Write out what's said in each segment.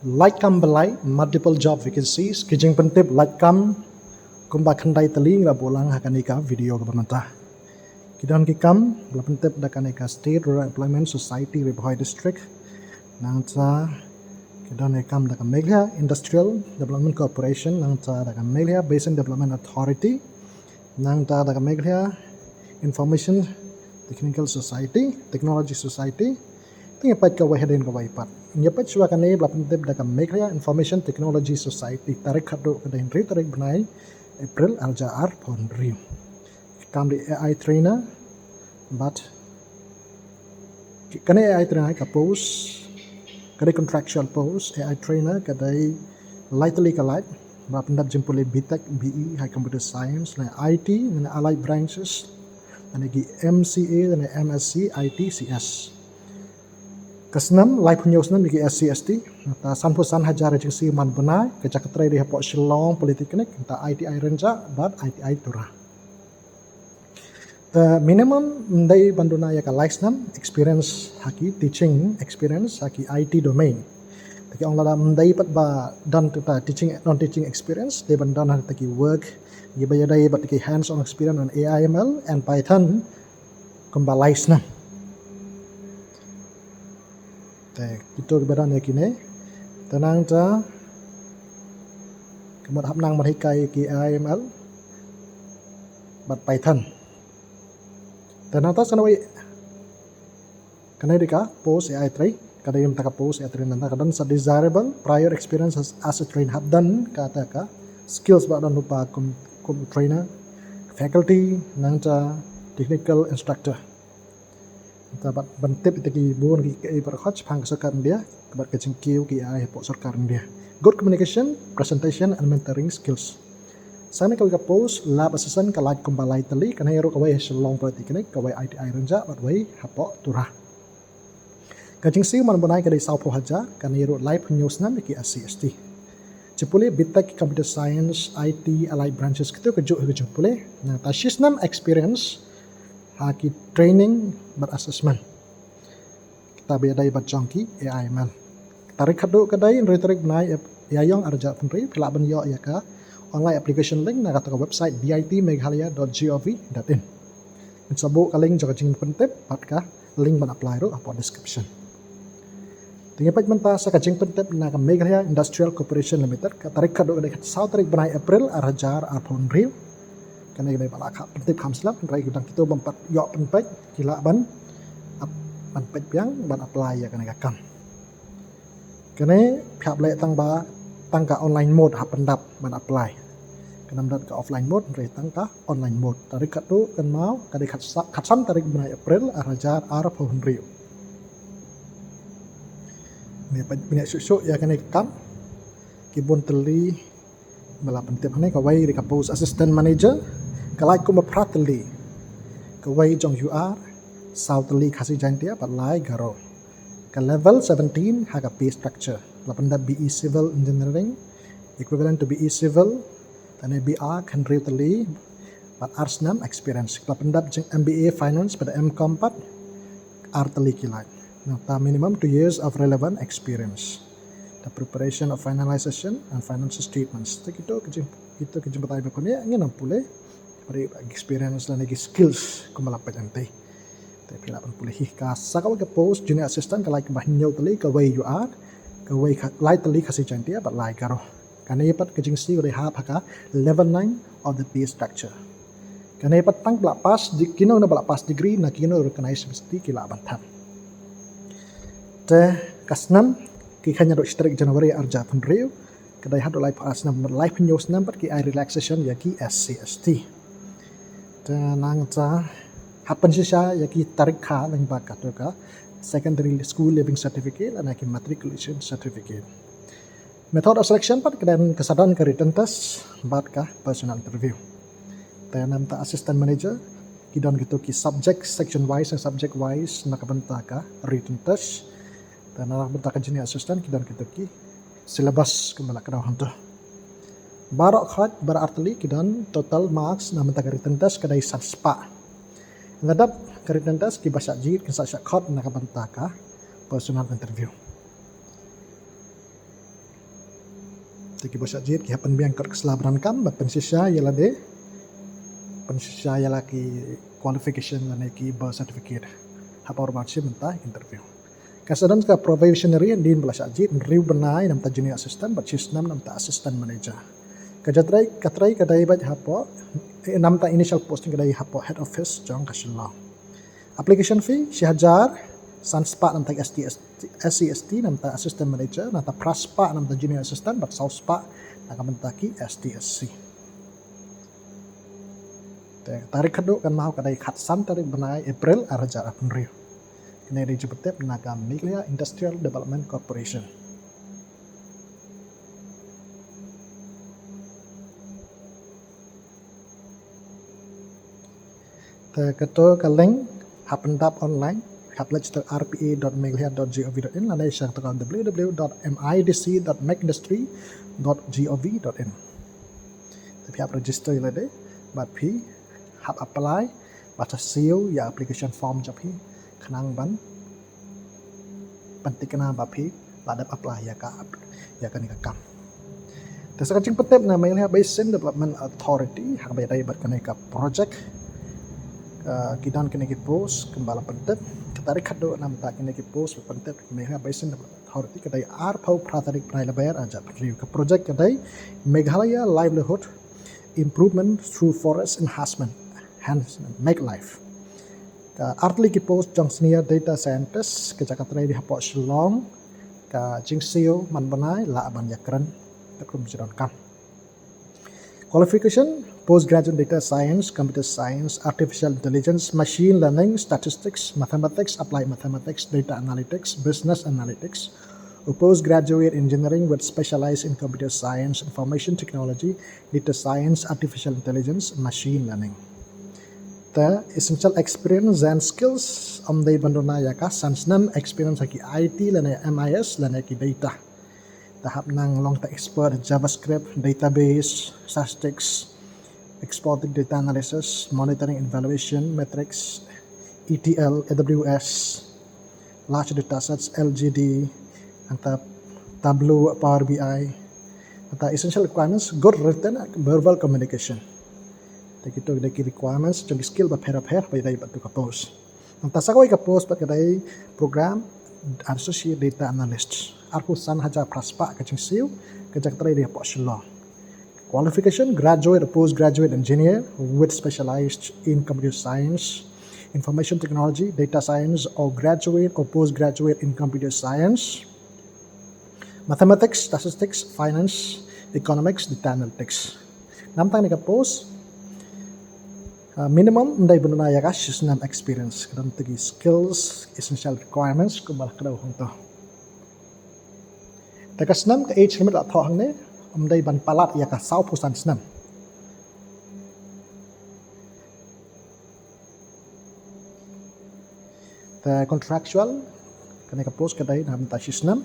Laitkam byllai multiple job vacancies kijing pentip Laitkam kumba khandai teling la bolang hakanika video kebenantah. Kidan kikam la pentip dakanika State Rural Employment Society RiBhoi District nangca kidan ekam daka Meghalaya Industrial Development Corporation nangca daka Meghalaya Basin Development Authority nangca daka Meghalaya Information Technical Society Technology Society tingapat ka wahidin ka waipat nyapat siwa kanay blapentip daka Meghalaya Information Technology Society tarik khaddo kadain ri tarik benai April aljaar pondri kam di AI trainer but kanay AI trainer ka post kadai contractual post AI trainer kadai lightly ka light blapentip jimpule BTech BE High Computer Science na IT na allied branches na MCA na MSc IT CS Kesenam live punyosna bagi SCST ta sanpusan hajar agensi man benai kecak trai di hapok Shillong Polytechnic ta ITI renja but ITI turah. The minimum mendai banduna ya ka license experience haki teaching experience haki IT domain. Taki orang lada mendai pat ba dan ta teaching non teaching experience de bandana taki work ye bayadai bat taki hands on experience on AIML and Python kumba license. Itu kebenaran yang kini tenang ta kemudian hapnang merhikai ki AML bat Python tenang ta sanawai kanai dika post AI tray kadai yang taka post AI tray nanta kadan sa desirable prior experience as a train habdan kata ka skills ba dan lupa kum trainer faculty nanta technical instructor Tabat bentip itaki buon ki perkhot phang sarkar dia kabat kecengkiu ki ai pok sarkar dia good communication presentation and mentoring skills sana kalau ka post lab assessment ka light kumbalai tali kana hero kawai Shillong Polytechnic kawai ITI renja bat wai hapok turah kecengsiu man bonai kadai saupo haja kana hero live news nam ki SCST cepule BTech Computer Science IT allied branches kitu kejuk pule nah tashis nam experience haki training berassessment kita biadai bacangki AIML tarik khadu kadai tarik nai yayong arja penri phila ban yo ya ka online application link na kata website bitmeghalaya.gov.in mensabu kaling jaga jing pentip pat ka link ban apply ro apa description tingapat menta sa kajing pentip na ka Meghalaya Industrial Corporation Limited ka tarik khadu kadai South tarik banai April arjar apon rio kana gidai balak pentip khamslap rai gudang kita bempat yok penpek kila ban penpek piang ban apply ya kana kakam kana phap le tang ba tang ka online mode hap pendap ban apply kana mendat ka offline mode rai tang ka online mode tarik katu kan mau kadai khatsam tarik bulan April arajar arapon rio ni banyak susuk ya kana kakam kibun teli bala pentip ni kawai di post assistant manager kalai kuma prateli kawai jong UR Southly khasi jantia palai garo ka level 17 haga pay structure lapanda BE civil engineering equivalent to BE civil tane BR kan teli pat arsnam experience lapanda MBA finance pada MCom pat arteli kilai nah ta minimum 2 years of relevant experience the preparation of finalization and financial statements kita kejumpai berkonia ngena pule pada experience dan lagi skills kumalapat nanti tapi lapan pule hika sakawa ke post junior assistant kalai ke bahinyau tali ke way you are ke way lai tali kasih cantia bat lai karo kana yepat ke jingsi ore hap haka level 9 of the pay structure kana yepat tang belapas di kino na belapas degree na kino recognize mesti kila bantam te kasnam ki khanya do strik Januari arja penriu kedai hadu live asnam live news number ki ai relaxation ya ki SCST dan nangca happen sisa ya ki tarik kha lang ba ka to ka secondary school living certificate dan ki matriculation certificate method of selection pat kedan kesadaran ke written test bat ka personal interview dan namta assistant manager kidon gitu ki subject section wise and subject wise nak benta ka written test dan nak benta ka junior assistant kidon gitu ki syllabus kembali ke dalam tu barok khat berarti kidan total marks na benta ka written test kadai satspa ngadap ka written test ki bahasa jit ki sa khat nak benta ka personal interview Tiki bosya jit ki hapan biang kor keselabaran kam bat pensisya yala de pensisya yala ki qualification lane ki birth certificate hapa orbansi mentah interview. Kasadan ka probationary din belasya jit riu benai nam ta junior assistant bat sistem nam ta assistant manager. Katrai kadai bat hapo nam ta initial posting kadai hapo head office jong kasilong. Application fee 1000 Sanspa nam ta SCST nam ta assistant manager nam ta Praspa nam ta junior assistant bat Sauspa nam mentaki STSC. Tarik kedua kan mau kadai khatsan tarik benai April arajar apun riu. Ini dijemput naga Meghalaya Industrial Development Corporation. Ketua kaleng hapendap online haplegister rpa.meghalaya.gov.in lanai sang tekal www.midc.macindustry.gov.in. Tapi hap register ilade bat pi hap apply baca seal ya application form japi kenang ban pentikna bapi ladap apply ya ka nikah kam. Terus penting na Meghalaya Basin Development Authority hak bayar bat ka project kidan kena post kembala pentep ketarik kado nam tak kena post pentep Meghalaya Basin Development Authority kadai RiBhoi pratarik prai bayar aja review ke project kadai Meghalaya Livelihood Improvement through Forest Enhancement Make Life. Artli ki post jong senior data scientist ke Jakarta di hapok Shillong ka jingsio man banai la ban yakran takum jiran kam. Qualification postgraduate data science, computer science, artificial intelligence, machine learning, statistics, mathematics, applied mathematics, data analytics, business analytics, or postgraduate engineering with specialized in computer science, information technology, data science, artificial intelligence, machine learning. The essential experience and skills amdai bandona yaka sansnam experience ki IT lana MIS lana ki data. Tahap nang long ta expert JavaScript, database, statistics, exported data analysis, monitoring and evaluation, metrics, ETL, AWS, large data sets, LGD, anta Tableau, Power BI. Anta essential requirements, good written and verbal communication. Kita ada requirements jadi skill berpera-pera pada batu kapos. Nanti sakoi kapos pada program associate data analyst. Aku san haja praspa kacing siu kejak teri dia Shillong. Qualification graduate or postgraduate engineer with specialized in computer science, information technology, data science, or graduate or postgraduate in computer science, mathematics, statistics, finance, economics, data analytics. Nampak ni kapos minimum ndai benda ya kas nam experience kadang tegi skills essential requirements ko bal kadau hong to takas nam ka age limit atho hang ne ndai ban palat ya ka 100% snam the contractual kena ka post kadai nam ta shisnam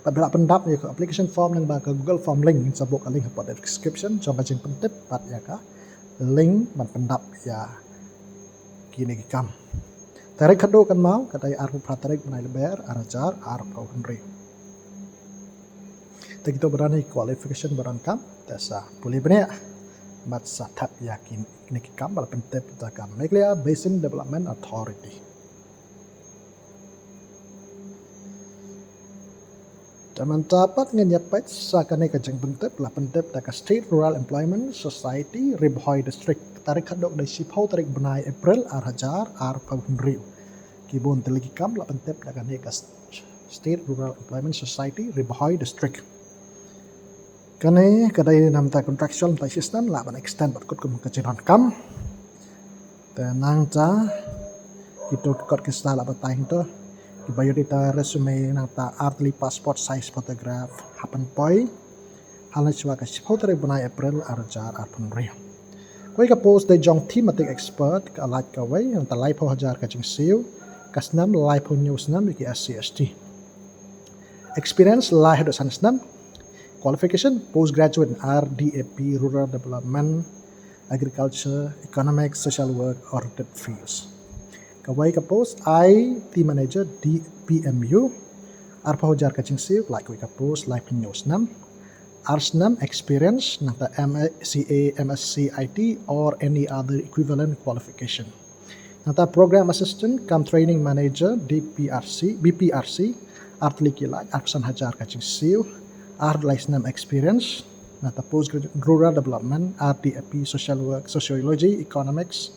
pada pendap ya application form nang ba ka Google form link sabok link pada description jong ka jing pentep pat ya ka link ban pendap ya kini kam. Tarik kado kan mau kadai arpu pratarik benai lebar arajar arpu henry. Tak kita berani qualification berankam tesa boleh benar mat satap yakin kini kam bal pentep takam Meghalaya Basin Development Authority. Taman dapat ngenyapat sakane kajeng pentep lah pentep taka State Rural Employment Society RiBhoi District tarik kadok dari sipau tarik benai April arajar RiBhoi kibun telegi kam lah pentep taka ne State Rural Employment Society RiBhoi District kane kadai nam ta contractual ta system lah ban extend bat kut kum kajiran kam tenang ta kita kot kisah lah batang tu biodata resume nang ta artli passport size photograph hapan poi halai chwa ka photo banai April arajar arpun ri koi ka post de jong thematic expert ka Laitkam nang ta live hajar ka jing siu kasnam live news nam ki SCST experience lai hado sansnam qualification postgraduate in RDAP rural development agriculture economics social work or related fields. Kawai ka post IT manager di PMU arpa hojar kacing siu like ka post live news nam Arsnam experience nata MCA, MSc IT or any other equivalent qualification. Nata program assistant come training manager BPRC artli kilai arsan hajar kaching siu art license experience nata postgraduate rural development RDAP social work sociology economics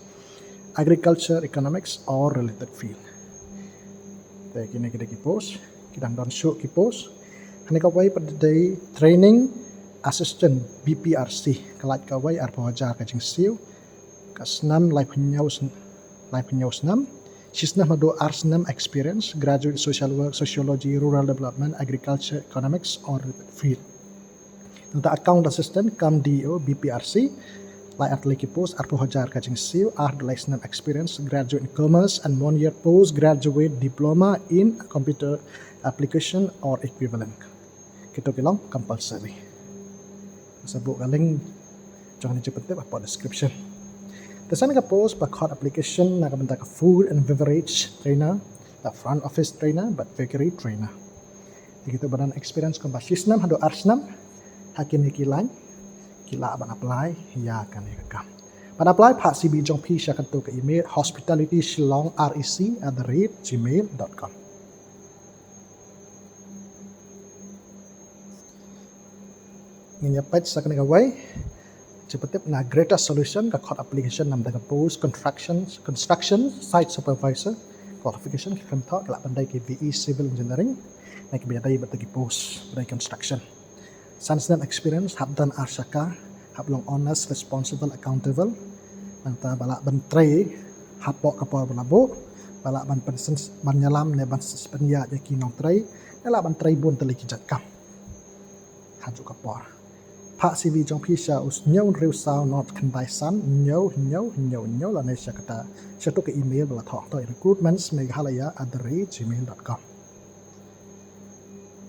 agriculture economics or related field. Te kini kita post kita don show ki post hani kawai pada training assistant BPRC kalat kawai arpa hajar kaching siu kasnam lai penyau Sisnah madu arsnam experience, graduate social work, sociology, rural development, agriculture, economics, or field. Untuk account assistant, kam DO, BPRC, like atli post, arpo hajar kaching siu, art license experience, graduate in commerce, and 1 year postgraduate diploma in computer application or equivalent. Kita bilang compulsory. Sebut kaling, jangan cepet apa description. Tesan ka post pa card application na kabanta ka food and beverage trainer, the front office trainer, but bakery trainer. Begitu badan experience kung basisnam hado arsnam, hakin ikilan, kila aban apply, ya kan ikakam. Ban apply pak CB jong pi siya kanto ka email hospitalityshillongrec@gmail.com. Nginyapat sa kanigaway, Cepatip na greatest solution ka code application nam daga post construction site supervisor qualification kam thak la pandai ke VE civil engineering na ke biadai batagi post by construction sansnan experience hab dan arsaka hab long honest responsible accountable nanta balak bentrei hab pok kapal balabo balak ban pensens ban nyalam ne ban spenya je kinong trei la ban trei bun teli kijat kam haju kapor Pak CV jong pisha us nyau riu sao not kandai san nyau la nesha kata satu ke email bala thok to recruitments Meghalaya@gmail.com.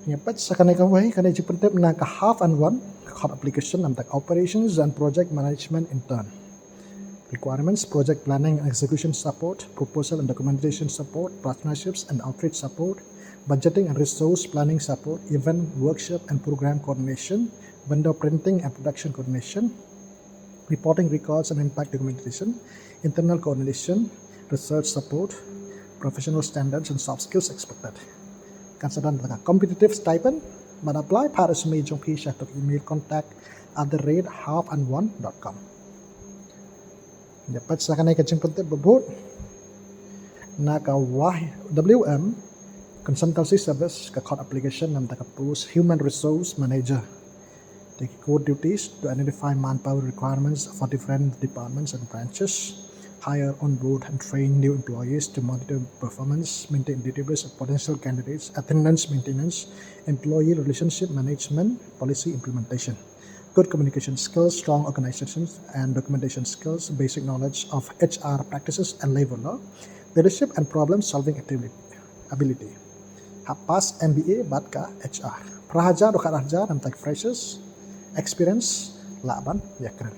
Nyapat sakane kawai kane jipentep na ka half and one code application nam tak operations and project management intern. Requirements project planning and execution support, proposal and documentation support, partnerships and outreach support, budgeting and resource planning support, event, workshop and program coordination, vendor printing and production coordination, reporting records and impact documentation, internal coordination, research support, professional standards and soft skills expected. Considered the competitive stipend, but apply para resume jong pisha to email contact@halfandone.com. Dapat sa kanay kaching punte babot na ka WM consultancy service ka code application nam taka post human resource manager. Take core duties to identify manpower requirements for different departments and branches, hire, onboard, and train new employees to monitor performance, maintain database of potential candidates, attendance maintenance, employee relationship management, policy implementation, good communication skills, strong organizations and documentation skills, basic knowledge of HR practices and labor law, leadership and problem-solving ability. Hapas MBA Batka HR. Prahaja dokat raja dan tak freshers. Experience laban yakran.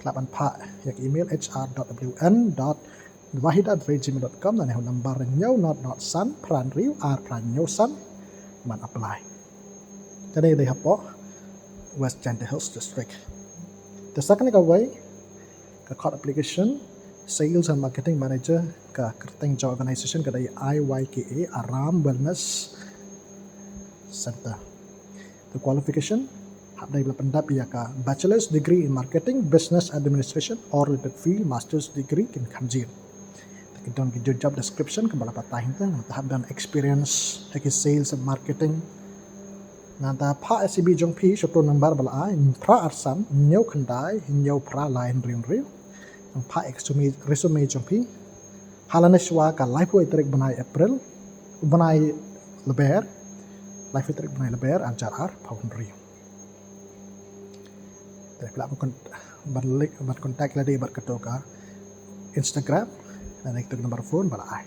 Laban pak yak email hr.wn.wahida@gmail.com dan number nyau not san pran riu pran nyau san man apply. Jadi dia hapo West Gentle Hills District. The second way ka code application sales and marketing manager ka kerteng job organization ka dari IYKA-ARAM Wellness Center. The qualification hadai pendap ia ka bachelor's degree in marketing, business administration or related field, master's degree in kanjir. Kita don job description ke bala patah itu tahap dan experience haki sales and marketing. Nanta pa SCB jong pi shoto number bala pra arsan nyau kendai nyau pra lain rin pa resume jong pi halana shwa ka LiveBhoi tarik banai April banai leber LiveBhoi tarik banai leber anjar paun rin. Pelak balik kontak lagi berketoka Instagram dan itu nomor phone bala ai.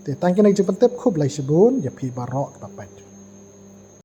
Te tangkin nak jemput tip khub lai sibun ya pi barok tapat.